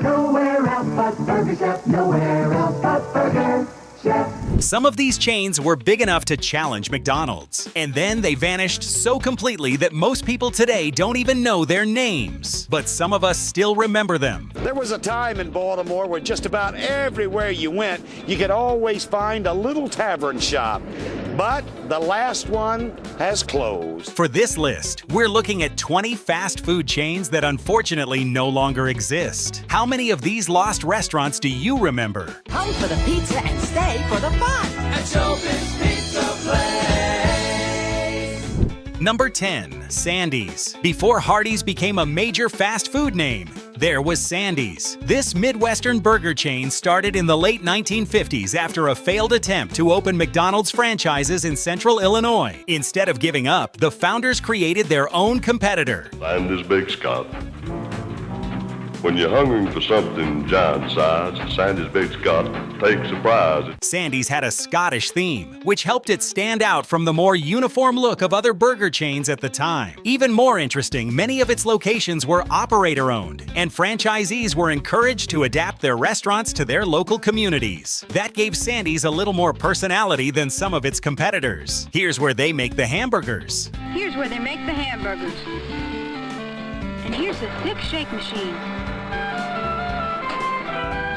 Nowhere else but Burger Chef, nowhere else but Burger Chef. Some of these chains were big enough to challenge McDonald's, and then they vanished so completely that most people today don't even know their names. But some of us still remember them. There was a time in Baltimore where just about everywhere you went, you could always find a little tavern shop. But the last one has closed. For this list, we're looking at 20 fast food chains that unfortunately no longer exist. How many of these lost restaurants do you remember? Come for the pizza and stay for the fun at ShowBiz Pizza Place. Number 10, Sandy's. Before Hardee's became a major fast food name, there was Sandy's. This Midwestern burger chain started in the late 1950s after a failed attempt to open McDonald's franchises in central Illinois. Instead of giving up, the founders created their own competitor. Sandy's Big Scott. When you're hungry for something giant size, Sandy's Big Scott takes a prize. Sandy's had a Scottish theme, which helped it stand out from the more uniform look of other burger chains at the time. Even more interesting, many of its locations were operator-owned, and franchisees were encouraged to adapt their restaurants to their local communities. That gave Sandy's a little more personality than some of its competitors. Here's where they make the hamburgers. Here's where they make the hamburgers. And here's the thick shake machine.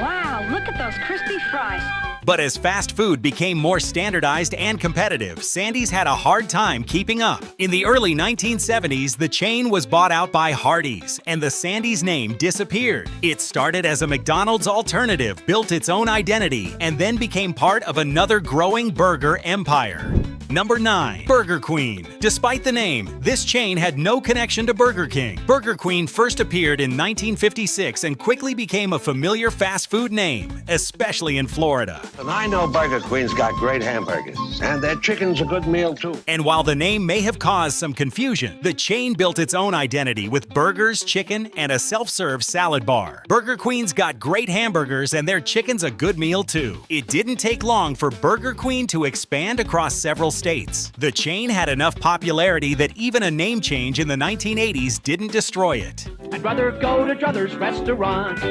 Wow, look at those crispy fries. But as fast food became more standardized and competitive, Sandy's had a hard time keeping up. In the early 1970s, the chain was bought out by Hardee's, and the Sandy's name disappeared. It started as a McDonald's alternative, built its own identity, and then became part of another growing burger empire. Number 9, Burger Queen. Despite the name, this chain had no connection to Burger King. Burger Queen first appeared in 1956 and quickly became a familiar fast food name, especially in Florida. And I know Burger Queen's got great hamburgers, and their chicken's a good meal too. And while the name may have caused some confusion, the chain built its own identity with burgers, chicken, and a self-serve salad bar. Burger Queen's got great hamburgers and their chicken's a good meal too. It didn't take long for Burger Queen to expand across several states. The chain had enough popularity that even a name change in the 1980s didn't destroy it. I'd rather go to Druthers Restaurant.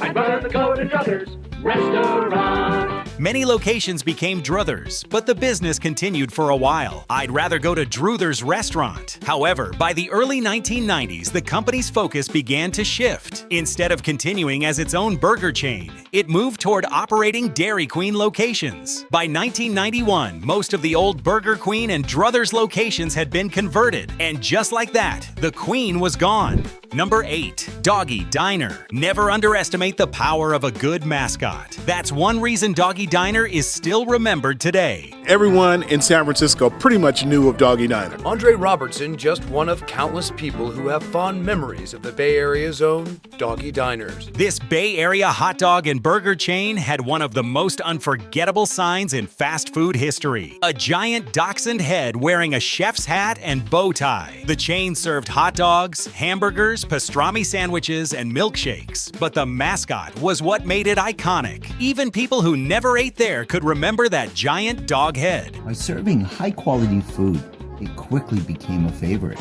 I'd rather go to Druthers Restaurant. Many locations became Druthers, but the business continued for a while. I'd rather go to Druthers Restaurant. However, by the early 1990s, the company's focus began to shift. Instead of continuing as its own burger chain, it moved toward operating Dairy Queen locations. By 1991, most of the old Burger Queen and Druthers locations had been converted, and just like that, the Queen was gone. Number 8, Doggy Diner. Never underestimate the power of a good mascot. That's one reason Doggy Diner is still remembered today. Everyone in San Francisco pretty much knew of Doggy Diner. Andre Robertson, just one of countless people who have fond memories of the Bay Area's own Doggy Diners. This Bay Area hot dog and burger chain had one of the most unforgettable signs in fast food history. A giant dachshund head wearing a chef's hat and bow tie. The chain served hot dogs, hamburgers, pastrami sandwiches, and milkshakes. But the mascot was what made it iconic. Even people who never ate there could remember that giant dog head. By serving high-quality food, it quickly became a favorite.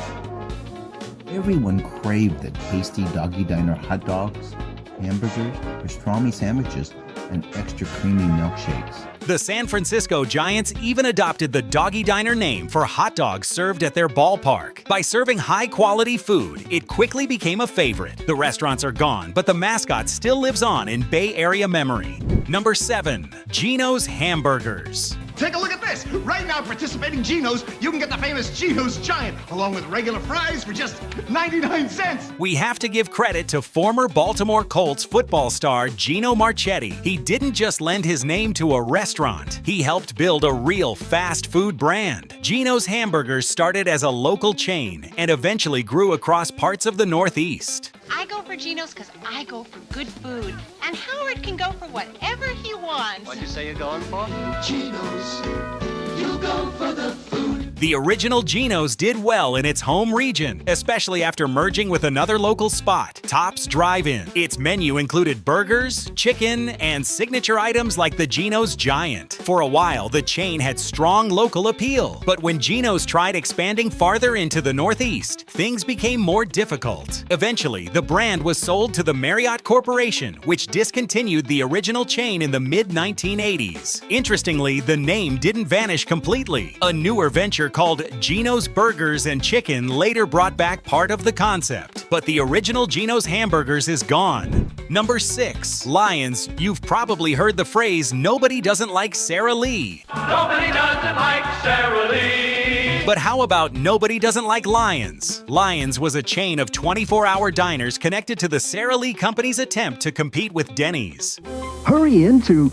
Everyone craved the tasty Doggy Diner hot dogs, hamburgers, pastrami sandwiches, and extra creamy milkshakes. The San Francisco Giants even adopted the Doggy Diner name for hot dogs served at their ballpark. By serving high-quality food, it quickly became a favorite. The restaurants are gone, but the mascot still lives on in Bay Area memory. Number 7, Geno's Hamburgers. Take a look at this. Right now, participating Geno's, you can get the famous Geno's Giant, along with regular fries for just 99 cents. We have to give credit to former Baltimore Colts football star Gino Marchetti. He didn't just lend his name to a restaurant. He helped build a real fast food brand. Geno's Hamburgers started as a local chain and eventually grew across parts of the Northeast. I go for Geno's because I go for good food. And Howard can go for whatever he wants. What'd you say you're going for? Geno's, you go for the food. The original Geno's did well in its home region, especially after merging with another local spot, Tops Drive-In. Its menu included burgers, chicken, and signature items like the Geno's Giant. For a while, the chain had strong local appeal, but when Geno's tried expanding farther into the Northeast, things became more difficult. Eventually, the brand was sold to the Marriott Corporation, which discontinued the original chain in the mid-1980s. Interestingly, the name didn't vanish completely. A newer venture called Geno's Burgers and Chicken later brought back part of the concept, but the original Geno's Hamburgers is gone. Number 6. Lions. You've probably heard the phrase, "Nobody doesn't like Sara Lee." Nobody doesn't like Sara Lee. But how about nobody doesn't like Lions? Lions was a chain of 24-hour diners connected to the Sara Lee Company's attempt to compete with Denny's. Hurry into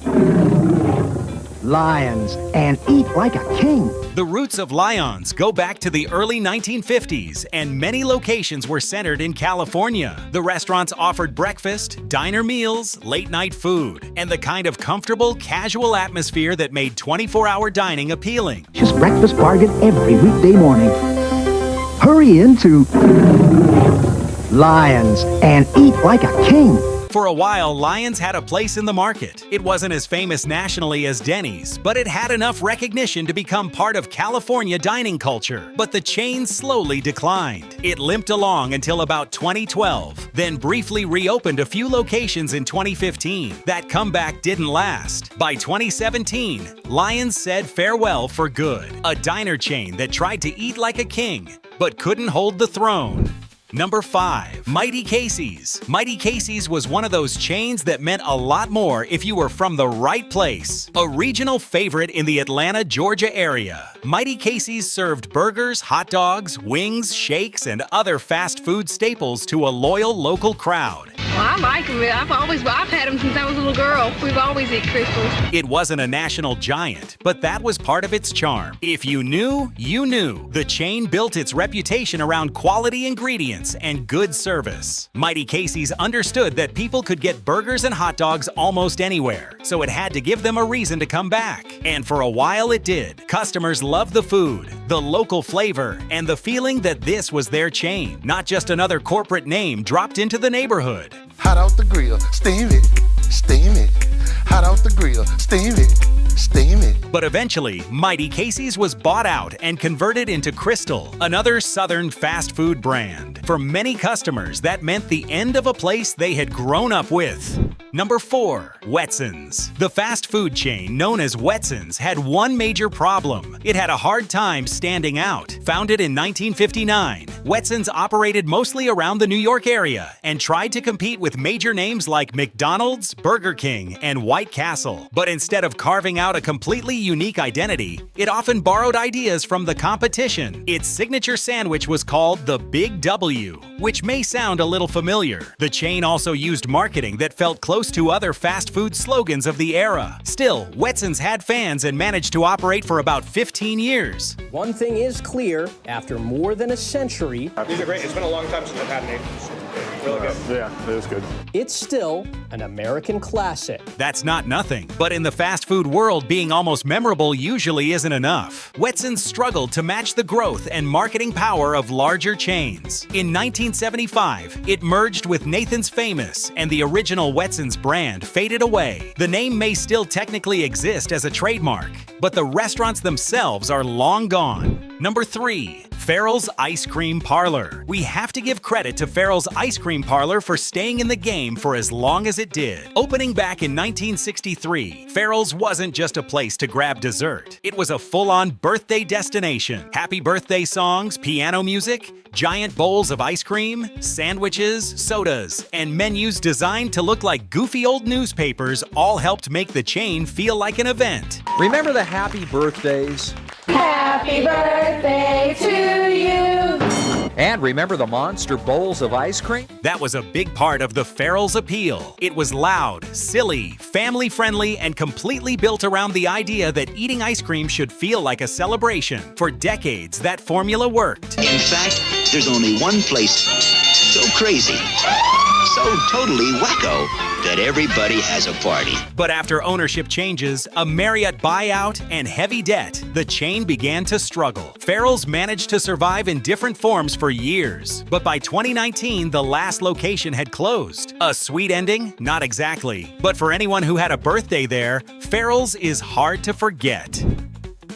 Lions and eat like a king. The roots of Lions go back to the early 1950s, and many locations were centered in California. The restaurants offered breakfast, diner meals, late-night food, and the kind of comfortable, casual atmosphere that made 24-hour dining appealing. Just breakfast bargain every weekday morning. Hurry into Lions and eat like a king. For a while, Lions had a place in the market. It wasn't as famous nationally as Denny's, but it had enough recognition to become part of California dining culture. But the chain slowly declined. It limped along until about 2012, then briefly reopened a few locations in 2015. That comeback didn't last. By 2017, Lions said farewell for good. A diner chain that tried to eat like a king, but couldn't hold the throne. Number 5. Mighty Casey's. Mighty Casey's was one of those chains that meant a lot more if you were from the right place. A regional favorite in the Atlanta, Georgia area, Mighty Casey's served burgers, hot dogs, wings, shakes, and other fast food staples to a loyal local crowd. Well, I like them. I've had them since I was a little girl. We've always eaten Crystals. It wasn't a national giant, but that was part of its charm. If you knew, you knew. The chain built its reputation around quality ingredients and good service. Mighty Casey's understood that people could get burgers and hot dogs almost anywhere, so it had to give them a reason to come back. And for a while it did. Customers loved the food, the local flavor, and the feeling that this was their chain, not just another corporate name dropped into the neighborhood. Hot out the grill, steam it, steam it. Hot out the grill, steam it, steam it. But eventually, Mighty Casey's was bought out and converted into Crystal, another southern fast food brand. For many customers, that meant the end of a place they had grown up with. Number 4. Wetson's. The fast food chain known as Wetson's had one major problem. It had a hard time standing out. Founded in 1959, Wetson's operated mostly around the New York area and tried to compete with major names like McDonald's, Burger King, and White Castle. But instead of carving out a completely unique identity, it often borrowed ideas from the competition. Its signature sandwich was called the Big W, which may sound a little familiar. The chain also used marketing that felt close to other fast food slogans of the era. Still, Wetson's had fans and managed to operate for about 15 years. One thing is clear, after more than a century, these are great. It's been a long time since I've had an egg. Really good. Yeah, it is good. It's still an American classic. That's not nothing, but in the fast food world, being almost memorable usually isn't enough. Wetson's struggled to match the growth and marketing power of larger chains. In 1975, it merged with Nathan's Famous, and the original Wetson's brand faded away. The name may still technically exist as a trademark, but the restaurants themselves are long gone. Number 3. Farrell's Ice Cream Parlor. We have to give credit to Farrell's Ice Cream Parlor for staying in the game for as long as it did. Opening back in 1963, Farrell's wasn't just a place to grab dessert. It was a full-on birthday destination. Happy birthday songs, piano music, giant bowls of ice cream, sandwiches, sodas, and menus designed to look like goofy old newspapers all helped make the chain feel like an event. Remember the happy birthdays? Happy birthday to you! And remember the monster bowls of ice cream? That was a big part of the Farrell's appeal. It was loud, silly, family-friendly, and completely built around the idea that eating ice cream should feel like a celebration. For decades, that formula worked. In fact, there's only one place so crazy so totally wacko that everybody has a party. But after ownership changes, a Marriott buyout, and heavy debt, the chain began to struggle. Farrell's managed to survive in different forms for years, but by 2019, the last location had closed. A sweet ending? Not exactly. But for anyone who had a birthday there, Farrell's is hard to forget.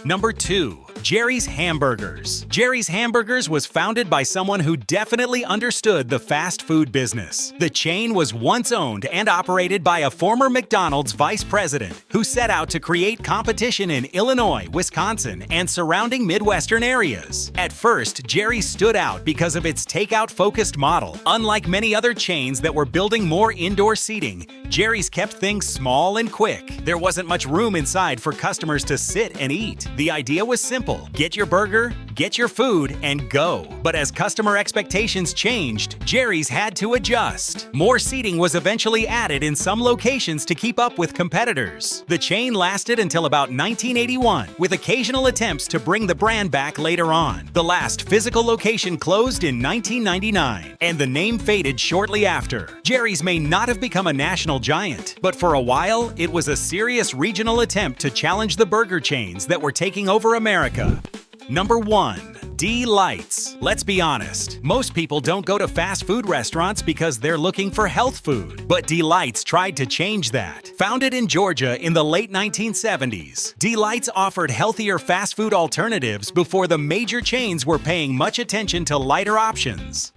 Number 2. Jerry's Hamburgers. Jerry's Hamburgers was founded by someone who definitely understood the fast food business. The chain was once owned and operated by a former McDonald's vice president who set out to create competition in Illinois, Wisconsin, and surrounding Midwestern areas. At first, Jerry's stood out because of its takeout-focused model. Unlike many other chains that were building more indoor seating, Jerry's kept things small and quick. There wasn't much room inside for customers to sit and eat. The idea was simple. Get your burger, get your food, and go. But as customer expectations changed, Jerry's had to adjust. More seating was eventually added in some locations to keep up with competitors. The chain lasted until about 1981, with occasional attempts to bring the brand back later on. The last physical location closed in 1999, and the name faded shortly after. Jerry's may not have become a national giant, but for a while, it was a serious regional attempt to challenge the burger chains that were taking over America. Number 1. D-Lights. Let's be honest, most people don't go to fast food restaurants because they're looking for health food. But D-Lights tried to change that. Founded in Georgia in the late 1970s, D-Lights offered healthier fast food alternatives before the major chains were paying much attention to lighter options.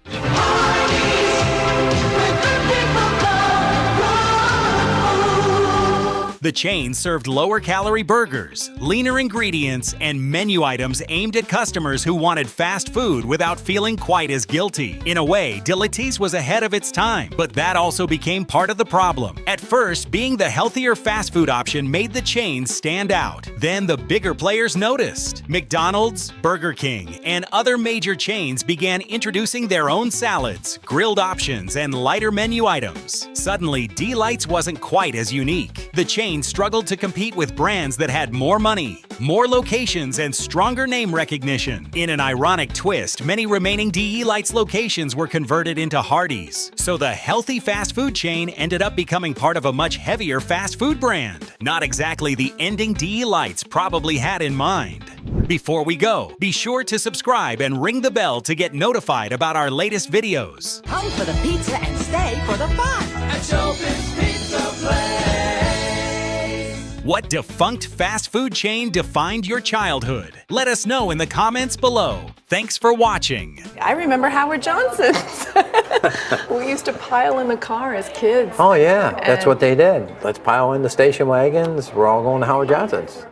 The chain served lower-calorie burgers, leaner ingredients, and menu items aimed at customers who wanted fast food without feeling quite as guilty. In a way, D-Lights was ahead of its time, but that also became part of the problem. At first, being the healthier fast food option made the chain stand out. Then the bigger players noticed. McDonald's, Burger King, and other major chains began introducing their own salads, grilled options, and lighter menu items. Suddenly, D-Lights wasn't quite as unique. The chain struggled to compete with brands that had more money, more locations, and stronger name recognition. In an ironic twist, many remaining D-Lights locations were converted into Hardee's. So the healthy fast food chain ended up becoming part of a much heavier fast food brand. Not exactly the ending D-Lights probably had in mind. Before we go, be sure to subscribe and ring the bell to get notified about our latest videos. Come for the pizza and stay for the fun at ShowBiz Pizza Place. What defunct fast food chain defined your childhood? Let us know in the comments below. Thanks for watching. I remember Howard Johnson's. We used to pile in the car as kids. Oh yeah, that's what they did. Let's pile in the station wagons. We're all going to Howard Johnson's.